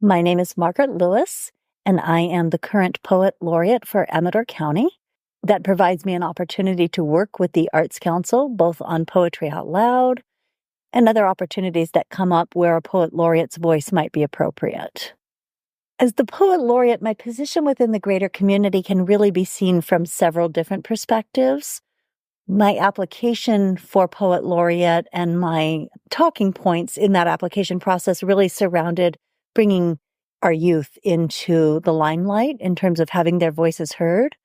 My name is Margaret Lewis, and I am the current Poet Laureate for Amador County. That provides me an opportunity to work with the Arts Council, both on Poetry Out Loud and other opportunities that come up where a Poet Laureate's voice might be appropriate. As the Poet Laureate, my position within the greater community can really be seen from several different perspectives. My application for Poet Laureate and my talking points in that application process really surrounded bringing our youth into the limelight in terms of having their voices heard.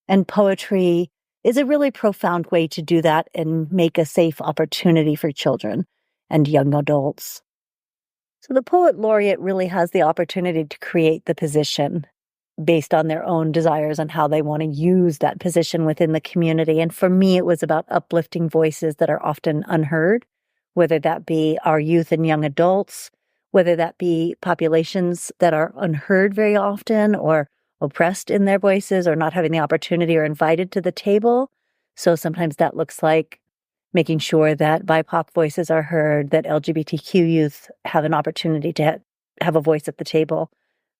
And poetry is a really profound way to do that and make a safe opportunity for children and young adults. So the Poet Laureate really has the opportunity to create the position based on their own desires and how they want to use that position within the community. And for me, it was about uplifting voices that are often unheard, whether that be our youth and young adults, whether that be populations that are unheard very often or oppressed in their voices or not having the opportunity or invited to the table. So sometimes that looks like making sure that BIPOC voices are heard, that LGBTQ youth have an opportunity to have a voice at the table,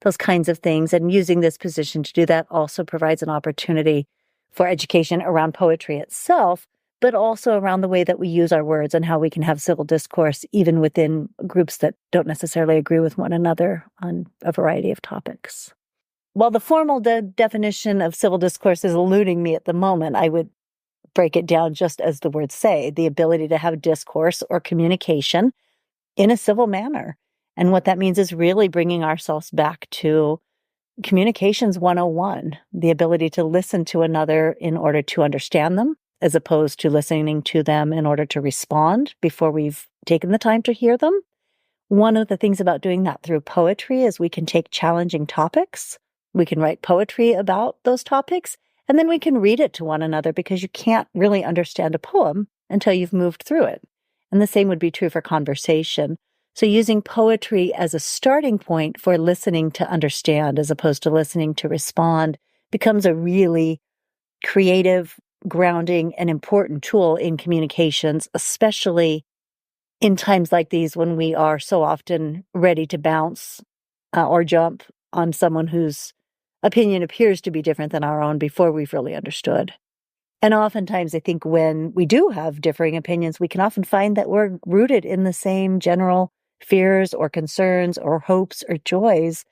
those kinds of things. And using this position to do that also provides an opportunity for education around poetry itself, but also around the way that we use our words and how we can have civil discourse, even within groups that don't necessarily agree with one another on a variety of topics. While the formal definition of civil discourse is eluding me at the moment, I would break it down just as the words say, the ability to have discourse or communication in a civil manner. And what that means is really bringing ourselves back to Communications 101, the ability to listen to another in order to understand them, as opposed to listening to them in order to respond before we've taken the time to hear them. One of the things about doing that through poetry is we can take challenging topics, we can write poetry about those topics, and then we can read it to one another because you can't really understand a poem until you've moved through it. And the same would be true for conversation. So using poetry as a starting point for listening to understand as opposed to listening to respond becomes a really creative, grounding, and important tool in communications, especially in times like these when we are so often ready to bounce or jump on someone whose opinion appears to be different than our own before we've really understood. And oftentimes, I think when we do have differing opinions, we can often find that we're rooted in the same general fears or concerns or hopes or joys,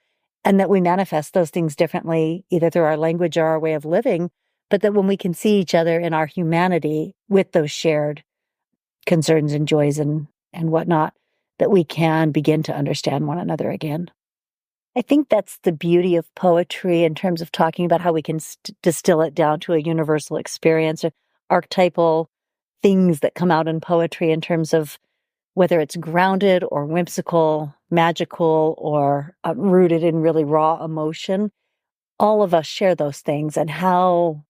and that we manifest those things differently, either through our language or our way of living, but that when we can see each other in our humanity with those shared concerns and joys and whatnot, that we can begin to understand one another again. I think that's the beauty of poetry in terms of talking about how we can distill it down to a universal experience, or archetypal things that come out in poetry in terms of whether it's grounded or whimsical, magical, or rooted in really raw emotion. All of us share those things, and how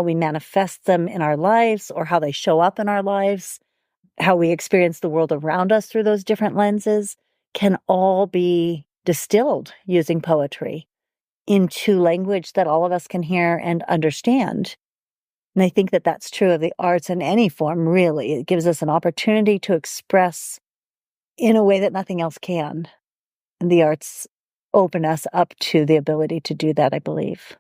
we manifest them in our lives or how they show up in our lives, how we experience the world around us through those different lenses can all be distilled using poetry into language that all of us can hear and understand. And I think that that's true of the arts in any form, really. It gives us an opportunity to express in a way that nothing else can. And the arts open us up to the ability to do that, I believe.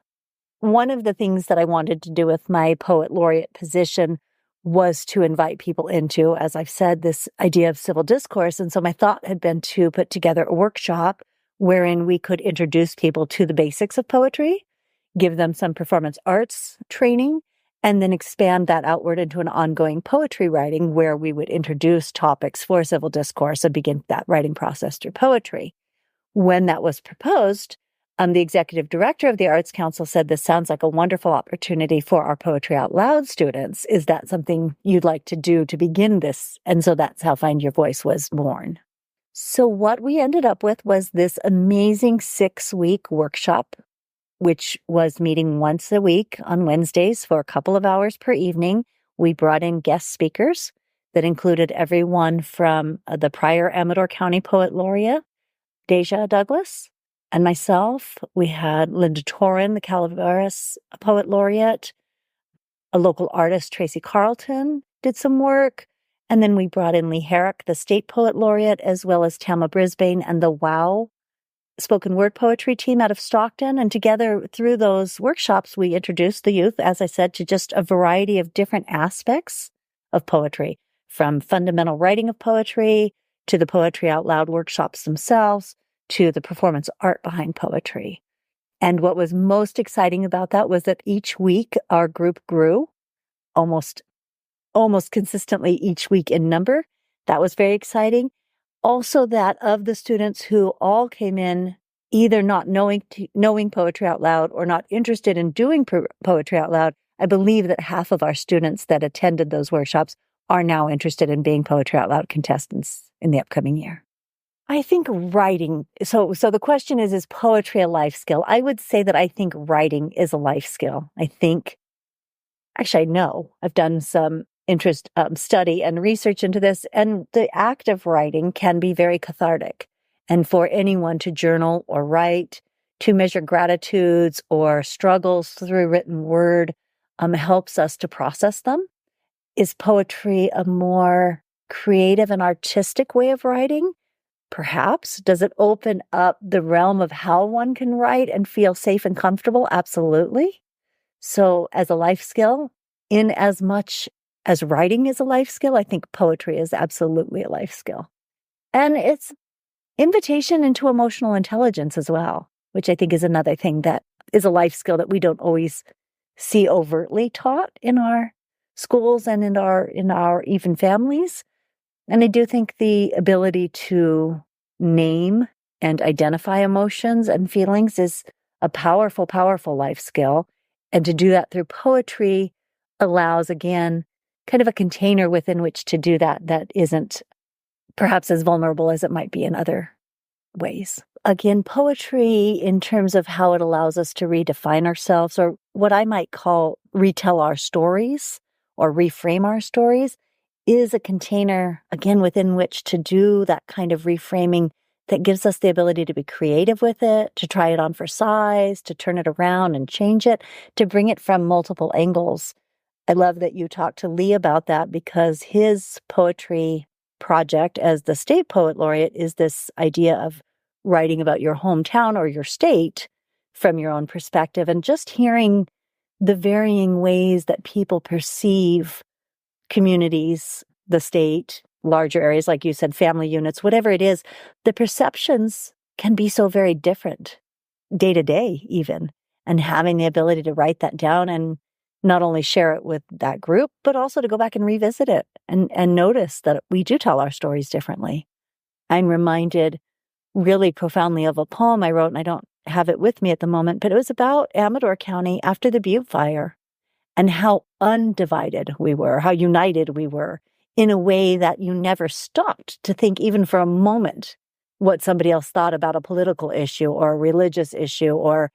One of the things that I wanted to do with my Poet Laureate position was to invite people into, as I've said, this idea of civil discourse. And so my thought had been to put together a workshop wherein we could introduce people to the basics of poetry, give them some performance arts training, and then expand that outward into an ongoing poetry writing where we would introduce topics for civil discourse and begin that writing process through poetry. When that was proposed, the executive director of the Arts Council said, "This sounds like a wonderful opportunity for our Poetry Out Loud students. Is that something you'd like to do to begin this?" And so that's how Find Your Voice was born. So what we ended up with was this amazing 6-week workshop, which was meeting once a week on Wednesdays for a couple of hours per evening. We brought in guest speakers that included everyone from the prior Amador County Poet Laureate, Deja Douglas, and myself. We had Linda Torin, the Calaveras Poet Laureate, a local artist, Tracy Carlton, did some work. And then we brought in Lee Herrick, the State Poet Laureate, as well as Tama Brisbane and the WOW spoken word poetry team out of Stockton. And together through those workshops, we introduced the youth, as I said, to just a variety of different aspects of poetry, from fundamental writing of poetry to the poetry out loud workshops themselves to the performance art behind poetry. And what was most exciting about that was that each week our group grew almost consistently each week in number. That was very exciting. Also, that of the students who all came in either not knowing poetry out loud or not interested in doing poetry out loud, I believe that half of our students that attended those workshops are now interested in being poetry out loud contestants in the upcoming year. I think writing, so the question is poetry a life skill? I would say that I think writing is a life skill. I know, I've done some study and research into this, and the act of writing can be very cathartic. And for anyone to journal or write, to measure gratitudes or struggles through written word, helps us to process them. Is poetry a more creative and artistic way of writing? Perhaps. Does it open up the realm of how one can write and feel safe and comfortable? Absolutely. So as a life skill, in as much as writing is a life skill, I think poetry is absolutely a life skill. And it's invitation into emotional intelligence as well, which I think is another thing that is a life skill that we don't always see overtly taught in our schools and in our even families. And I do think the ability to name and identify emotions and feelings is a powerful, powerful life skill. And to do that through poetry allows, again, kind of a container within which to do that isn't perhaps as vulnerable as it might be in other ways. Again, poetry in terms of how it allows us to redefine ourselves, or what I might call retell our stories or reframe our stories, is a container, again, within which to do that kind of reframing that gives us the ability to be creative with it, to try it on for size, to turn it around and change it, to bring it from multiple angles. I love that you talked to Lee about that, because his poetry project as the state poet laureate is this idea of writing about your hometown or your state from your own perspective, and just hearing the varying ways that people perceive communities, the state, larger areas, like you said, family units, whatever it is, the perceptions can be so very different day to day even. And having the ability to write that down and not only share it with that group, but also to go back and revisit it and notice that we do tell our stories differently. I'm reminded really profoundly of a poem I wrote, and I don't have it with me at the moment, but it was about Amador County after the Butte fire and how undivided we were, how united we were, in a way that you never stopped to think even for a moment what somebody else thought about a political issue or a religious issue or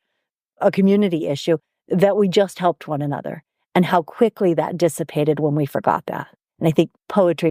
a community issue, that we just helped one another, and how quickly that dissipated when we forgot that. And I think poetry